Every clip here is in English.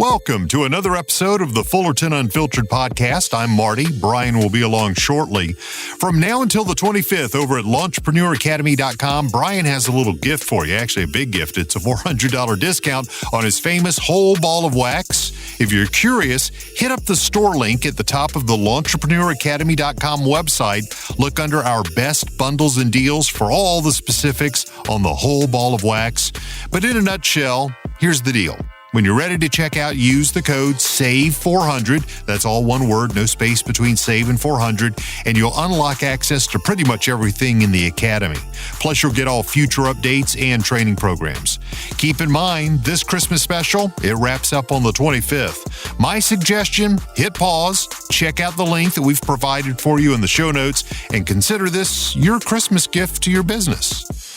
Welcome to another episode of the Fullerton Unfiltered podcast. I'm Marty. Brian will be along shortly. From now until the 25th over at launchpreneuracademy.com, Brian has a little gift for you, actually a big gift. It's a $400 discount on his famous whole ball of wax. If you're curious, hit up the store link at the top of the launchpreneuracademy.com website. Look under our best bundles and deals for all the specifics on the whole ball of wax. But in a nutshell, here's the deal. When you're ready to check out, use the code SAVE400. That's all one word, no space between SAVE and 400, and you'll unlock access to pretty much everything in the Academy. Plus, you'll get all future updates and training programs. Keep in mind, this Christmas special, it wraps up on the 25th. My suggestion, hit pause, check out the link that we've provided for you in the show notes, and consider this your Christmas gift to your business.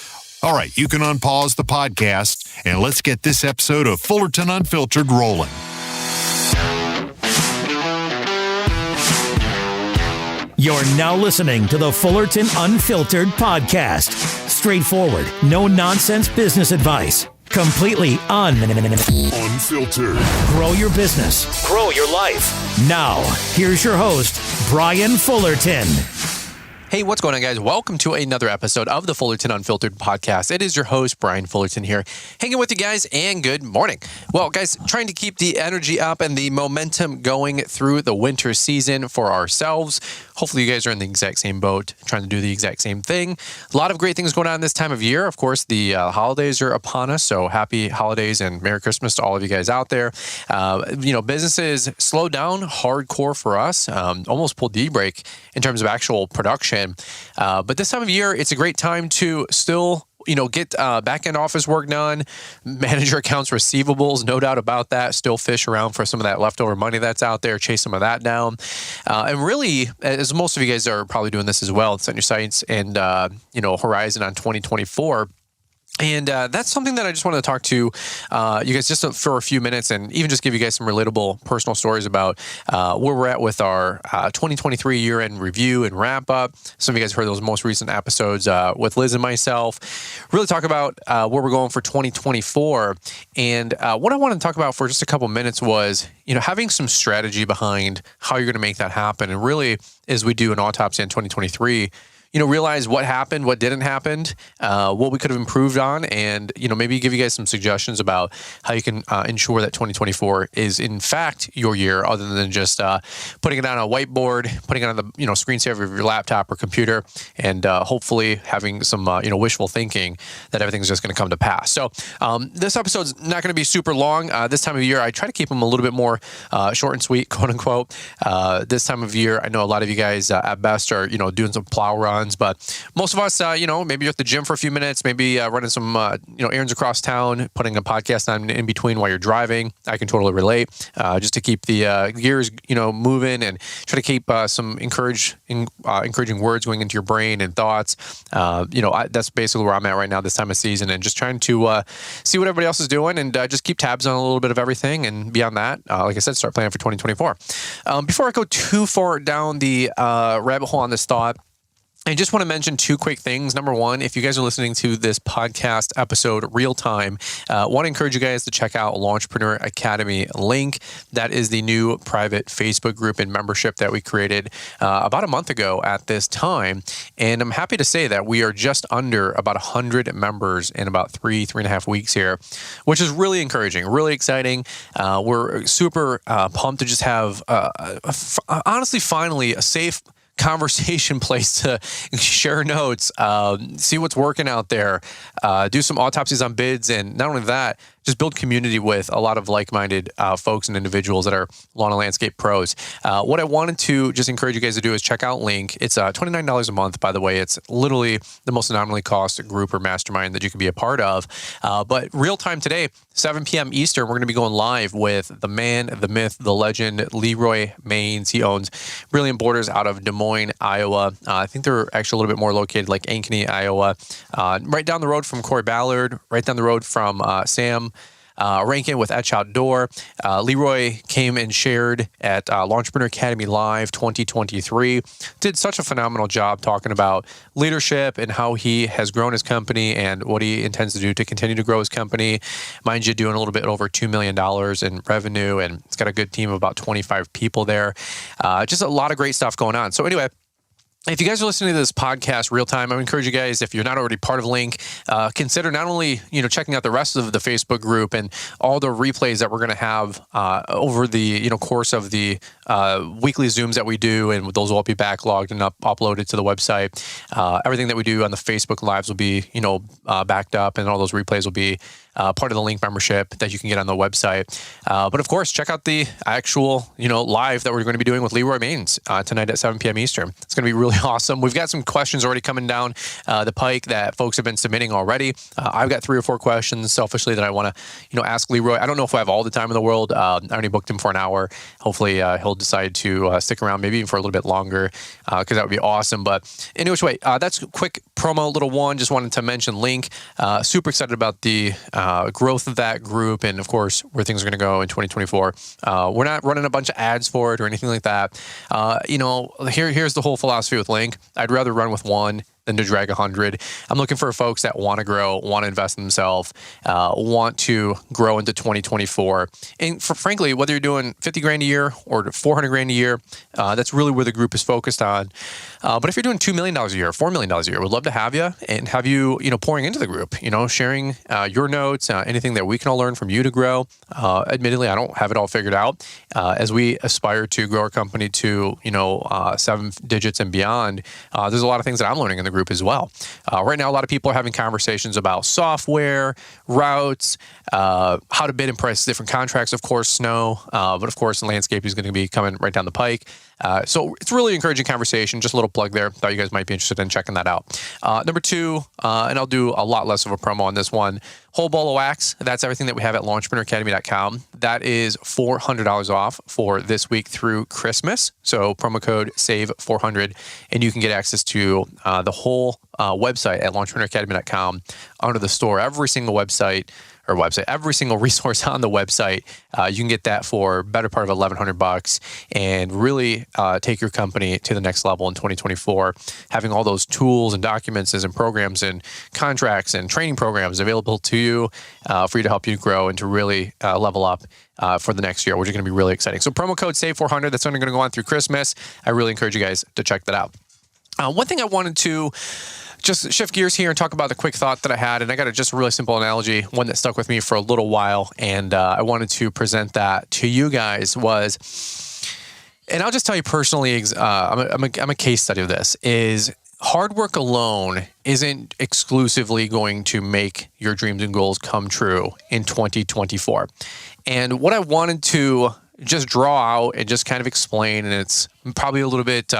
All right, you can unpause the podcast, and let's get this episode of Fullerton Unfiltered rolling. You're now listening to the Fullerton Unfiltered podcast. Straightforward, no-nonsense business advice. Completely unfiltered. Grow your business. Grow your life. Now, here's your host, Brian Fullerton. Hey, what's going on, guys? Welcome to another episode of the Fullerton Unfiltered podcast. It is your host, Brian Fullerton here, hanging with you guys, and good morning. Well, guys, trying to keep the energy up and the momentum going through the winter season for ourselves. Hopefully, you guys are in the exact same boat, trying to do the exact same thing. A lot of great things going on this time of year. Of course, the holidays are upon us, so happy holidays and Merry Christmas to all of you guys out there. Businesses slowed down hardcore for us, almost pulled the e-brake in terms of actual production. But this time of year, it's a great time to still get back-end office work done, manage your accounts receivables, no doubt about that, still fish around for some of that leftover money that's out there, chase some of that down. And really, as most of you guys are probably doing this as well, set your sights and, horizon on 2024. And that's something that I just wanted to talk to you guys just for a few minutes and even just give you guys some relatable personal stories about where we're at with our 2023 year-end review and wrap-up. Some of you guys heard those most recent episodes with Liz and myself. Really talk about where we're going for 2024. And what I wanted to talk about for just a couple minutes was, having some strategy behind how you're going to make that happen. And really, as we do an autopsy in 2023, realize what happened, what didn't happen, what we could have improved on, and, maybe give you guys some suggestions about how you can ensure that 2024 is, in fact, your year, other than just putting it on a whiteboard, putting it on the, screensaver of your laptop or computer, and hopefully having some, wishful thinking that everything's just going to come to pass. So this episode's not going to be super long. This time of year, I try to keep them a little bit more short and sweet, quote unquote. This time of year, I know a lot of you guys at best are, doing some plow runs. But most of us, maybe you're at the gym for a few minutes, maybe running some, errands across town, putting a podcast on in between while you're driving. I can totally relate, just to keep the gears, moving and try to keep some encouraging words going into your brain and thoughts. That's basically where I'm at right now this time of season, and just trying to see what everybody else is doing and just keep tabs on a little bit of everything. And beyond that, like I said, start planning for 2024. Before I go too far down the rabbit hole on this thought, I just want to mention two quick things. Number one, if you guys are listening to this podcast episode real time, want to encourage you guys to check out Launchpreneur Academy link. That is the new private Facebook group and membership that we created about a month ago at this time. And I'm happy to say that we are just under about 100 members in about three and a half weeks here, which is really encouraging, really exciting. We're super pumped to just have, honestly, finally, a safe conversation place to share notes, see what's working out there, do some autopsies on bids, and not only that, just build community with a lot of like-minded folks and individuals that are lawn and landscape pros. What I wanted to just encourage you guys to do is check out Link. It's $29 a month, by the way. It's literally the most nominally cost group or mastermind that you can be a part of. But real time today, 7 p.m. Eastern, we're going to be going live with the man, the myth, the legend, Leroy Maines. He owns Brilliant Borders out of Des Moines, Iowa. I think they're actually a little bit more located like Ankeny, Iowa. Right down the road from Corey Ballard, right down the road from Sam ranking with Etch Outdoor. Leroy came and shared at Launchpreneur Academy Live 2023. Did such a phenomenal job talking about leadership and how he has grown his company and what he intends to do to continue to grow his company. Mind you, doing a little bit over $2 million in revenue, and it's got a good team of about 25 people there. Just a lot of great stuff going on. So anyway, if you guys are listening to this podcast real time, I would encourage you guys, if you're not already part of Link, consider not only checking out the rest of the Facebook group and all the replays that we're going to have over the course of the weekly Zooms that we do, and those will all be backlogged and uploaded to the website. Everything that we do on the Facebook Lives will be backed up, and all those replays will be part of the Link membership that you can get on the website. But of course, check out the actual live that we're going to be doing with Leroy Maines tonight at 7 p.m. Eastern. It's going to be really awesome. We've got some questions already coming down the pike that folks have been submitting already. I've got 3 or 4 questions selfishly that I want to ask Leroy. I don't know if I have all the time in the world. I already booked him for an hour. Hopefully he'll decide to stick around maybe even for a little bit longer, because that would be awesome. But in which way, that's a quick promo, little one. Just wanted to mention Link. Super excited about the growth of that group, and of course where things are going to go in 2024. We're not running a bunch of ads for it or anything like that. Here's the whole philosophy with Link. I'd rather run with one than to drag 100. I'm looking for folks that want to grow, want to invest in themselves, want to grow into 2024. And frankly, whether you're doing 50 grand a year or 400 grand a year, that's really where the group is focused on. But if you're doing $2 million a year, $4 million a year, we'd love to have you and have you, pouring into the group, sharing your notes, anything that we can all learn from you to grow. Admittedly, I don't have it all figured out. As we aspire to grow our company to, 7 digits and beyond, there's a lot of things that I'm learning in the group as well. Right now, a lot of people are having conversations about software, routes, how to bid and price different contracts, of course, snow, but of course, landscape is going to be coming right down the pike. So it's really encouraging conversation. Just a little plug there. Thought you guys might be interested in checking that out. Number 2, and I'll do a lot less of a promo on this one, Whole Ball of Wax. That's everything that we have at launchpreneuracademy.com. That is $400 off for this week through Christmas. So promo code SAVE400, and you can get access to the whole website at launchpreneuracademy.com under the store. Every single every single resource on the website, you can get that for better part of $1,100 and really take your company to the next level in 2024. Having all those tools and documents and programs and contracts and training programs available to you for you to help you grow and to really level up for the next year, which is going to be really exciting. So promo code SAVE400, that's only going to go on through Christmas. I really encourage you guys to check that out. One thing I wanted to just shift gears here and talk about the quick thought that I had, and I got just a really simple analogy, one that stuck with me for a little while, and I wanted to present that to you guys was, and I'll just tell you personally, I'm a case study of this, is hard work alone isn't exclusively going to make your dreams and goals come true in 2024. And what I wanted to just draw out and just kind of explain, and it's probably a little bit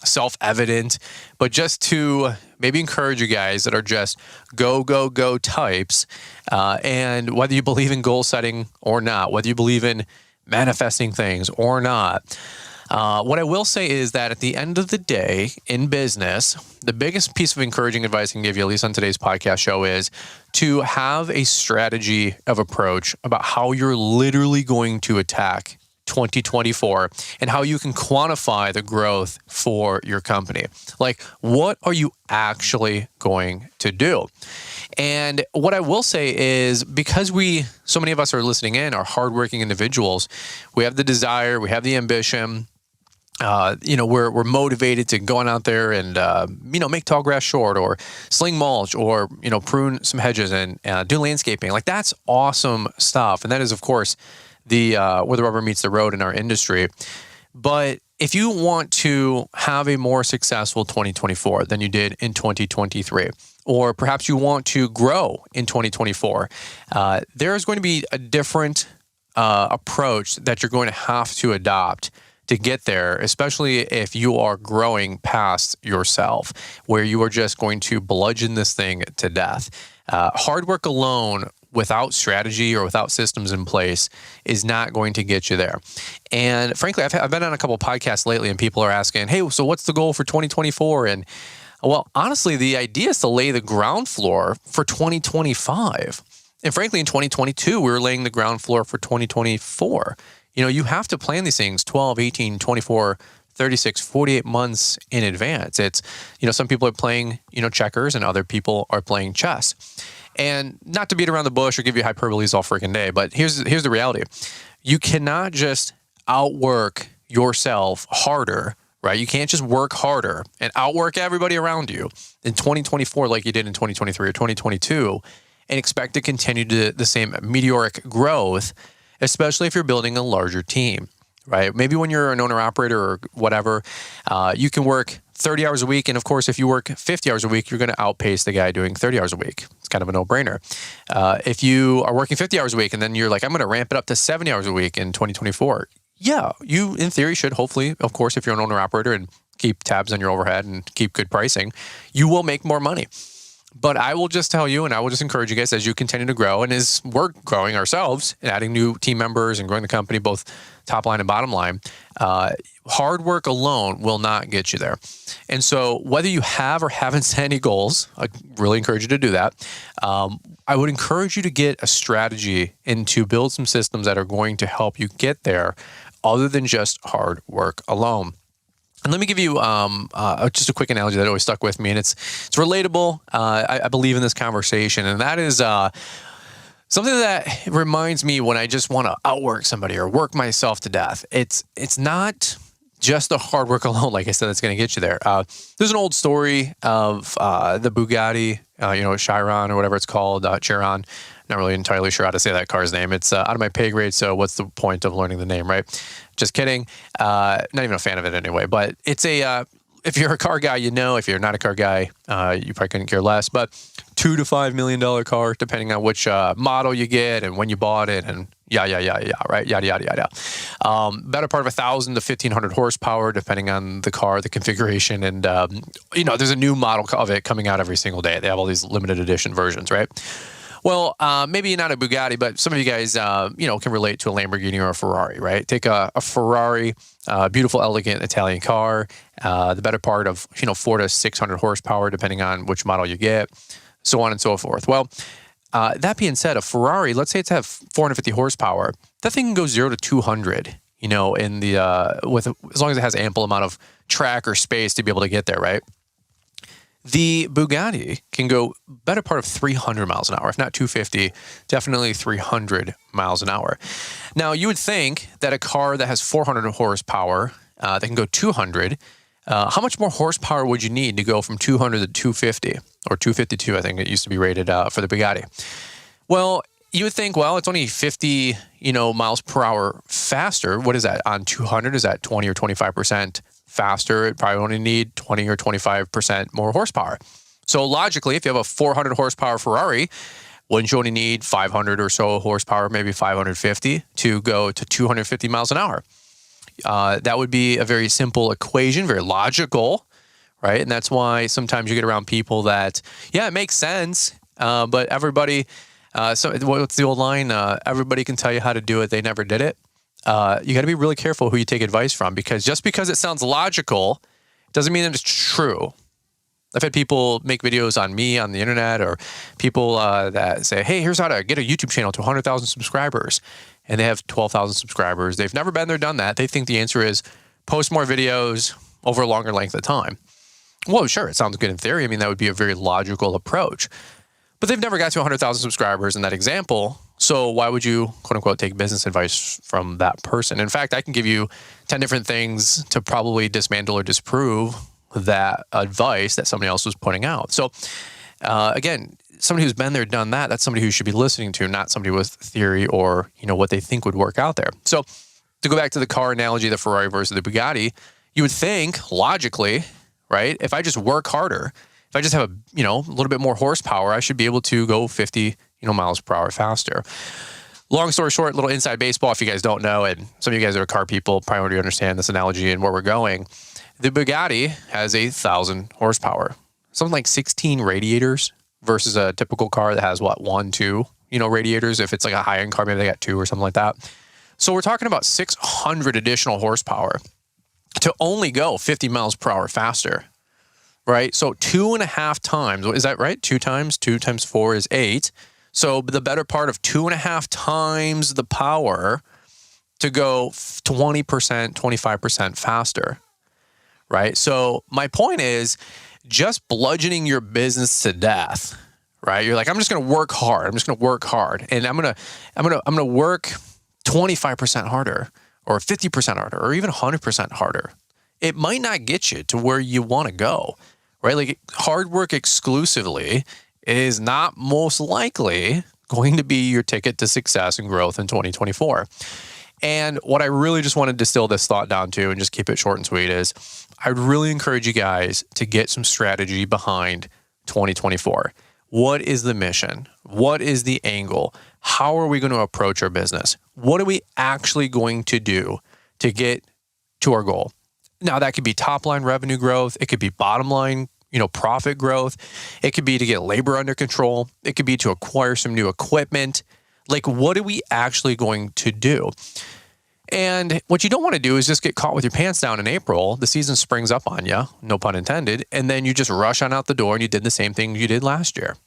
self-evident, but just to maybe encourage you guys that are just go types, and whether you believe in goal setting or not, whether you believe in manifesting things or not, what I will say is that at the end of the day in business, the biggest piece of encouraging advice I can give you, at least on today's podcast show, is to have a strategy of approach about how you're literally going to attack 2024 and how you can quantify the growth for your company. Like, what are you actually going to do? And what I will say is, because so many of us are listening in, are hardworking individuals, we have the desire, we have the ambition, we're motivated to go on out there and, make tall grass short or sling mulch or, prune some hedges and do landscaping. Like, that's awesome stuff. And that is, of course, where the rubber meets the road in our industry. But if you want to have a more successful 2024 than you did in 2023, or perhaps you want to grow in 2024, there's going to be a different approach that you're going to have to adopt to get there, especially if you are growing past yourself, where you are just going to bludgeon this thing to death. Hard work alone without strategy or without systems in place is not going to get you there. And frankly, I've been on a couple of podcasts lately and people are asking, hey, so what's the goal for 2024? And well, honestly, the idea is to lay the ground floor for 2025. And frankly, in 2022, we were laying the ground floor for 2024. You have to plan these things 12, 18, 24, 36, 48 months in advance. It's, some people are playing, checkers and other people are playing chess. And not to beat around the bush or give you hyperboles all freaking day, but here's the reality. You cannot just outwork yourself harder, right? You can't just work harder and outwork everybody around you in 2024 like you did in 2023 or 2022 and expect to continue the same meteoric growth, especially if you're building a larger team, right? Maybe when you're an owner-operator or whatever, you can work 30 hours a week. And of course, if you work 50 hours a week, you're going to outpace the guy doing 30 hours a week. It's kind of a no-brainer. If you are working 50 hours a week and then you're like, I'm going to ramp it up to 70 hours a week in 2024. Yeah, you in theory should hopefully, of course, if you're an owner-operator and keep tabs on your overhead and keep good pricing, you will make more money. But I will just tell you, and I will just encourage you guys as you continue to grow, and as we're growing ourselves and adding new team members and growing the company, both top line and bottom line, hard work alone will not get you there. And so whether you have or haven't set any goals, I really encourage you to do that. I would encourage you to get a strategy and to build some systems that are going to help you get there other than just hard work alone. And let me give you just a quick analogy that always stuck with me, and it's relatable. I believe in this conversation, and that is something that reminds me when I just want to outwork somebody or work myself to death. It's not just the hard work alone, like I said, that's going to get you there. There's an old story of the Bugatti, Chiron or whatever it's called, Chiron. Not really entirely sure how to say that car's name. It's out of my pay grade, so what's the point of learning the name, right? Just kidding. Not even a fan of it anyway. But it's if you're a car guy, if you're not a car guy, you probably couldn't care less. But $2 to $5 million car, depending on which model you get and when you bought it, and right? Yada, yada, yada. Better part of 1,000 to 1,500 horsepower, depending on the car, the configuration. And, there's a new model of it coming out every single day. They have all these limited edition versions, right? Well, maybe not a Bugatti, but some of you guys, can relate to a Lamborghini or a Ferrari, right? Take a Ferrari, beautiful, elegant Italian car, the better part of, 400 to 600 horsepower, depending on which model you get, so on and so forth. Well, that being said, a Ferrari, let's say it's have 450 horsepower, that thing can go 0 to 200, as long as it has ample amount of track or space to be able to get there, right? The Bugatti can go better part of 300 miles an hour, if not 250, definitely 300 miles an hour. Now, you would think that a car that has 400 horsepower that can go 200, how much more horsepower would you need to go from 200 to 250 or 252, I think it used to be rated for the Bugatti? Well, you would think, it's only 50, miles per hour faster. What is that on 200? Is that 20 or 25% faster? It probably only need 20 or 25% more horsepower. So logically, if you have a 400 horsepower Ferrari, wouldn't you only need 500 or so horsepower, maybe 550 to go to 250 miles an hour? That would be a very simple equation, very logical, right? And that's why sometimes you get around people that, it makes sense, but everybody, so what's the old line? Everybody can tell you how to do it. They never did it. You got to be really careful who you take advice from, because just because it sounds logical doesn't mean that it's true. I've had people make videos on me on the internet, or people that say, hey, here's how to get a YouTube channel to 100,000 subscribers. And they have 12,000 subscribers. They've never been there, done that. They think the answer is post more videos over a longer length of time. Well, sure, it sounds good in theory. I mean, that would be a very logical approach. But they've never got to 100,000 subscribers in that example. So why would you, quote unquote, take business advice from that person? In fact, I can give you 10 different things to probably dismantle or disprove that advice that somebody else was putting out. So again, somebody who's been there, done that, that's somebody who you should be listening to, not somebody with theory or, what they think would work out there. So to go back to the car analogy, the Ferrari versus the Bugatti, you would think logically, right? If I just work harder, if I just have a little bit more horsepower, I should be able to go 50, miles per hour faster. Long story short, little inside baseball, if you guys don't know, and some of you guys that are car people probably already understand this analogy and where we're going. The Bugatti has 1,000 horsepower, something like 16 radiators versus a typical car that has 1, 2, radiators. If it's like a high-end car, maybe they got 2 or something like that. So we're talking about 600 additional horsepower to only go 50 miles per hour faster, right? So 2.5 times, is that right? 2 times 4 is 8. So the better part of 2.5 times the power to go 20%, 25% faster, right? So my point is just bludgeoning your business to death, right? You're like, I'm just going to work hard. I'm just going to work hard. And I'm going to work 25% harder or 50% harder or even 100% harder. It might not get you to where you want to go, right? Like hard work exclusively is not most likely going to be your ticket to success and growth in 2024. And what I really just want to distill this thought down to and just keep it short and sweet is I'd really encourage you guys to get some strategy behind 2024. What is the mission? What is the angle? How are we going to approach our business? What are we actually going to do to get to our goal? Now, that could be top line revenue growth. It could be bottom line, profit growth. It could be to get labor under control. It could be to acquire some new equipment. Like, what are we actually going to do? And what you don't want to do is just get caught with your pants down in April. The season springs up on you, no pun intended, and then you just rush on out the door and you did the same thing you did last year,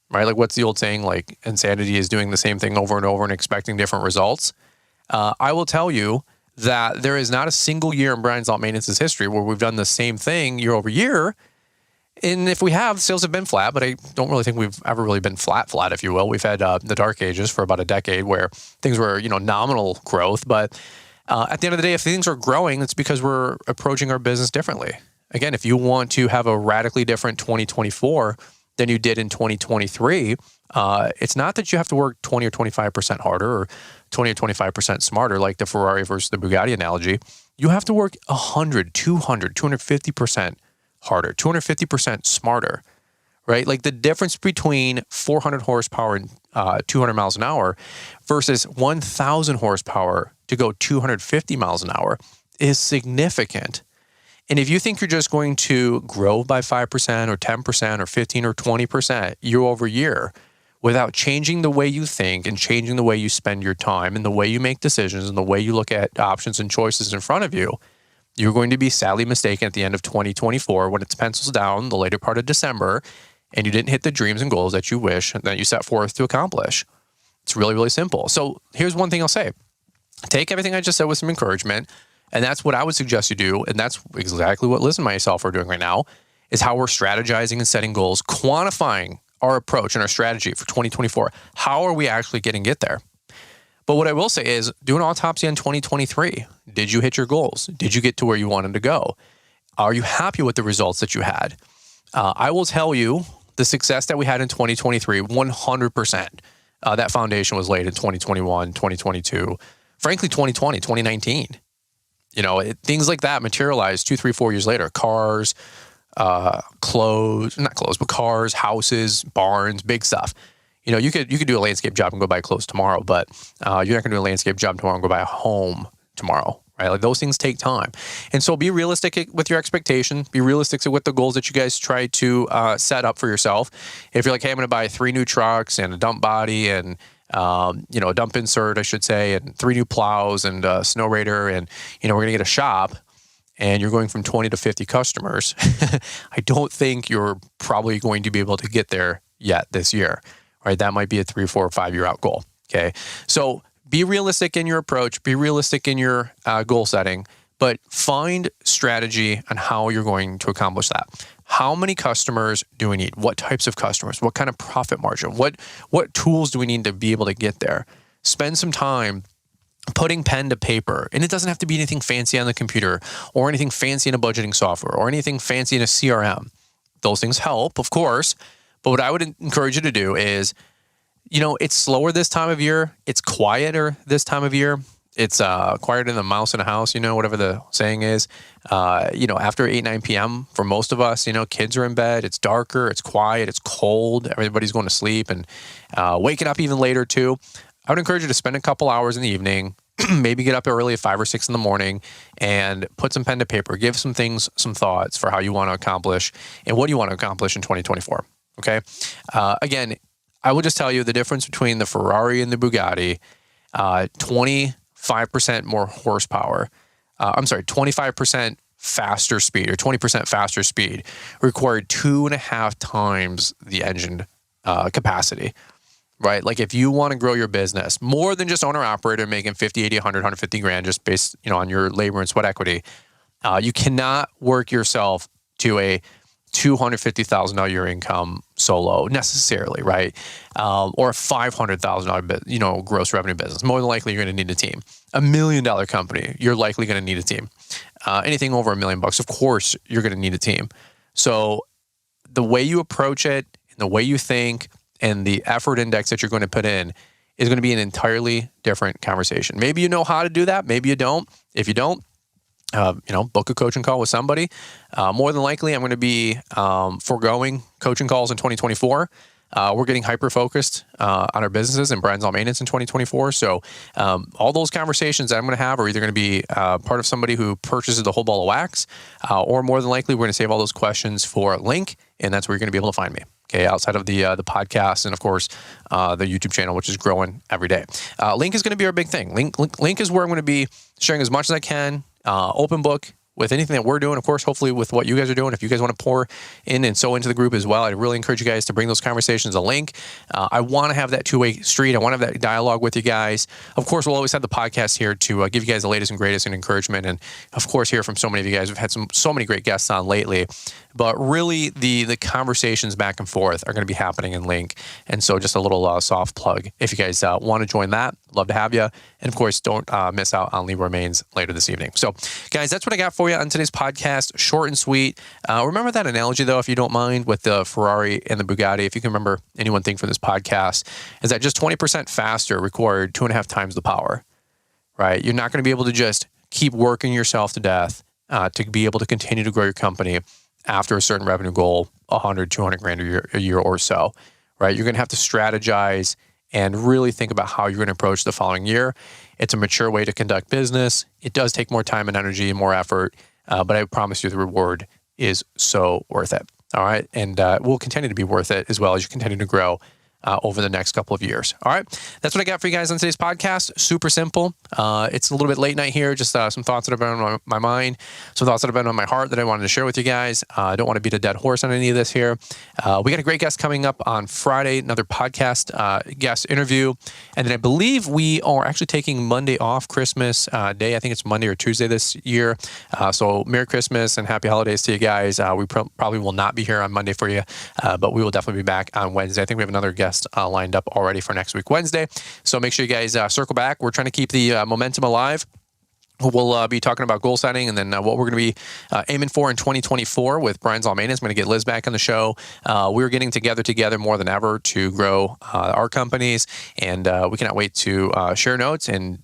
right? Like, what's the old saying? Like, insanity is doing the same thing over and over and expecting different results. I will tell you that there is not a single year in Brian's Alt Maintenance's history where we've done the same thing year over year. And if we have, sales have been flat, but I don't really think we've ever really been flat, if you will. We've had the dark ages for about a decade where things were, nominal growth. But at the end of the day, if things are growing, it's because we're approaching our business differently. Again, if you want to have a radically different 2024 than you did in 2023, it's not that you have to work 20 or 25% harder or 20 or 25% smarter, like the Ferrari versus the Bugatti analogy. You have to work 100, 200, 250% harder, 250% smarter, right? Like the difference between 400 horsepower and 200 miles an hour versus 1,000 horsepower to go 250 miles an hour is significant. And if you think you're just going to grow by 5% or 10% or 15 or 20% year over year without changing the way you think and changing the way you spend your time and the way you make decisions and the way you look at options and choices in front of you, you're going to be sadly mistaken at the end of 2024 when it's pencils down the later part of December and you didn't hit the dreams and goals that you wish that you set forth to accomplish. It's really, really simple. So here's one thing I'll say. Take everything I just said with some encouragement, and that's what I would suggest you do, and that's exactly what Liz and myself are doing right now, is how we're strategizing and setting goals, quantifying our approach and our strategy for 2024. How are we actually going to get there? But what I will say is do an autopsy on 2023. Did you hit your goals? Did you get to where you wanted to go? Are you happy with the results that you had? I will tell you the success that we had in 2023, 100%. That foundation was laid in 2021, 2022, frankly, 2020, 2019. Things like that materialized 2, 3, 4 years later. Cars, cars, houses, barns, big stuff. You could do a landscape job and go buy clothes tomorrow, but you're not going to do a landscape job tomorrow and go buy a home tomorrow, right? Like those things take time. And so be realistic with your expectation. Be realistic with the goals that you guys try to set up for yourself. If you're like, hey, I'm going to buy 3 new trucks and a dump body and a dump insert, I should say, and 3 new plows and a snow raider, and we're going to get a shop, and you're going from 20 to 50 customers, I don't think you're probably going to be able to get there yet this year. Right, that might be a 3, 4, or 5 year out goal. Okay, so be realistic in your approach, be realistic in your goal setting, but find strategy on how you're going to accomplish that. How many customers do we need? What types of customers? What kind of profit margin? What tools do we need to be able to get there? Spend some time putting pen to paper, and it doesn't have to be anything fancy on the computer or anything fancy in a budgeting software or anything fancy in a CRM. Those things help, of course. But what I would encourage you to do is, it's slower this time of year. It's quieter this time of year. It's quieter than the mouse in a house, whatever the saying is. After 8, 9 p.m. for most of us, kids are in bed. It's darker. It's quiet. It's cold. Everybody's going to sleep and waking up even later too. I would encourage you to spend a couple hours in the evening, maybe get up early at 5 or 6 in the morning and put some pen to paper. Give some things, some thoughts for how you want to accomplish and what do you want to accomplish in 2024. Okay. Again, I will just tell you the difference between the Ferrari and the Bugatti, 25% more horsepower. 25% faster speed or 20% faster speed required 2.5 times the engine capacity, right? Like if you want to grow your business more than just owner operator making 50, 80, 100, 150 grand just based, on your labor and sweat equity, you cannot work yourself to a $250,000 a year income solo necessarily, right? Or a $500,000 gross revenue business. More than likely, you're going to need a team. $1 million company, you're likely going to need a team. Anything over $1 million, of course, you're going to need a team. So the way you approach it, and the way you think, and the effort index that you're going to put in is going to be an entirely different conversation. Maybe you know how to do that. Maybe you don't. If you don't, book a coaching call with somebody. More than likely, I'm going to be foregoing coaching calls in 2024. We're getting hyper-focused on our businesses and Brian's Law Maintenance in 2024. So all those conversations that I'm going to have are either going to be part of somebody who purchases the whole ball of wax, or more than likely, we're going to save all those questions for a link, and that's where you're going to be able to find me. Okay, outside of the podcast and, of course, the YouTube channel, which is growing every day. Link is going to be our big thing. Link is where I'm going to be sharing as much as I can, open book, with anything that we're doing, of course, hopefully with what you guys are doing. If you guys want to pour in and sow into the group as well, I really encourage you guys to bring those conversations a link. I want to have that two-way street. I want to have that dialogue with you guys. Of course, we'll always have the podcast here to give you guys the latest and greatest and encouragement. And of course, hear from so many of you guys. We've had so many great guests on lately. But really, the conversations back and forth are going to be happening in Link. And so just a little soft plug. If you guys want to join that, love to have you. And of course, don't miss out on Libra Remains later this evening. So guys, that's what I got for you on today's podcast. Short and sweet. Remember that analogy, though, if you don't mind, with the Ferrari and the Bugatti. If you can remember any one thing from this podcast, is that just 20% faster required 2.5 times the power, right? You're not going to be able to just keep working yourself to death to be able to continue to grow your company after a certain revenue goal, 100, 200 grand a year or so, right? You're going to have to strategize and really think about how you're going to approach the following year. It's a mature way to conduct business. It does take more time and energy and more effort, but I promise you the reward is so worth it. All right. And will continue to be worth it as well as you continue to grow over the next couple of years. All right. That's what I got for you guys on today's podcast. Super simple. It's a little bit late night here. Just some thoughts that have been on my mind, some thoughts that have been on my heart that I wanted to share with you guys. I don't want to beat a dead horse on any of this here. We got a great guest coming up on Friday, another podcast guest interview. And then I believe we are actually taking Monday off, Christmas Day. I think it's Monday or Tuesday this year. So Merry Christmas and Happy Holidays to you guys. We probably will not be here on Monday for you, but we will definitely be back on Wednesday. I think we have another guest lined up already for next week, Wednesday. So make sure you guys circle back. We're trying to keep the momentum alive. We'll be talking about goal setting and then what we're going to be aiming for in 2024 with Brian's Law Maintenance. I'm going to get Liz back on the show. We're getting together more than ever to grow our companies, and we cannot wait to share notes and,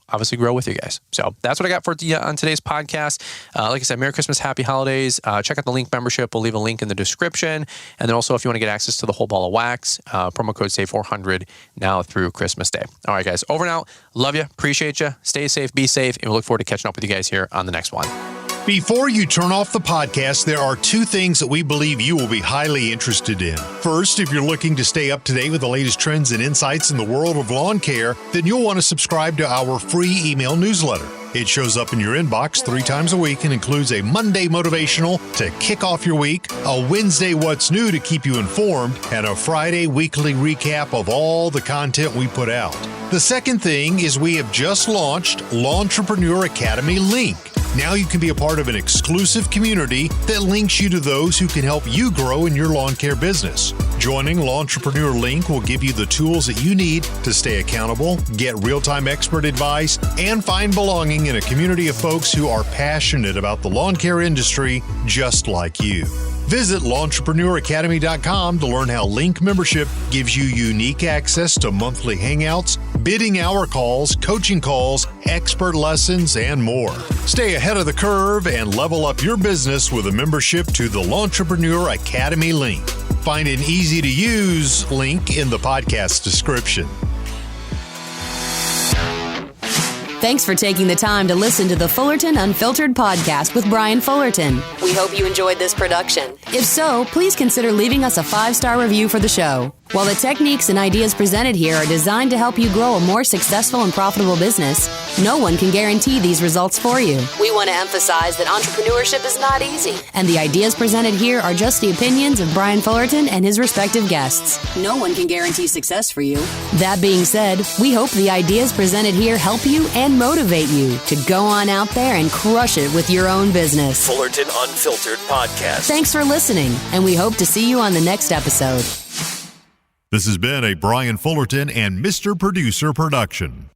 obviously grow with you guys. So that's what I got for you on today's podcast. Like I said, Merry Christmas, Happy Holidays. Check out the Link membership. We'll leave a link in the description. And then also, if you want to get access to the whole ball of wax, promo code SAVE400 now through Christmas Day. All right, guys, over and out. Love you. Appreciate you. Stay safe. Be safe. And we'll look forward to catching up with you guys here on the next one. Before you turn off the podcast, there are two things that we believe you will be highly interested in. First, if you're looking to stay up to date with the latest trends and insights in the world of lawn care, then you'll want to subscribe to our free email newsletter. It shows up in your inbox 3 times a week and includes a Monday motivational to kick off your week, a Wednesday what's new to keep you informed, and a Friday weekly recap of all the content we put out. The second thing is we have just launched Lawntrepreneur Academy Link. Now you can be a part of an exclusive community that links you to those who can help you grow in your lawn care business. Joining Lawntrepreneur Link will give you the tools that you need to stay accountable, get real-time expert advice, and find belonging in a community of folks who are passionate about the lawn care industry just like you. Visit LawnTrepreneurAcademy.com to learn how Link membership gives you unique access to monthly hangouts, bidding hour calls, coaching calls, expert lessons, and more. Stay ahead of the curve and level up your business with a membership to the Lawntrepreneur Academy Link. Find an easy-to-use link in the podcast description. Thanks for taking the time to listen to the Fullerton Unfiltered podcast with Brian Fullerton. We hope you enjoyed this production. If so, please consider leaving us a 5-star review for the show. While the techniques and ideas presented here are designed to help you grow a more successful and profitable business, no one can guarantee these results for you. We want to emphasize that entrepreneurship is not easy, and the ideas presented here are just the opinions of Brian Fullerton and his respective guests. No one can guarantee success for you. That being said, we hope the ideas presented here help you and motivate you to go on out there and crush it with your own business. Fullerton Unfiltered Podcast. Thanks for listening, and we hope to see you on the next episode. This has been a Brian Fullerton and Mr. Producer production.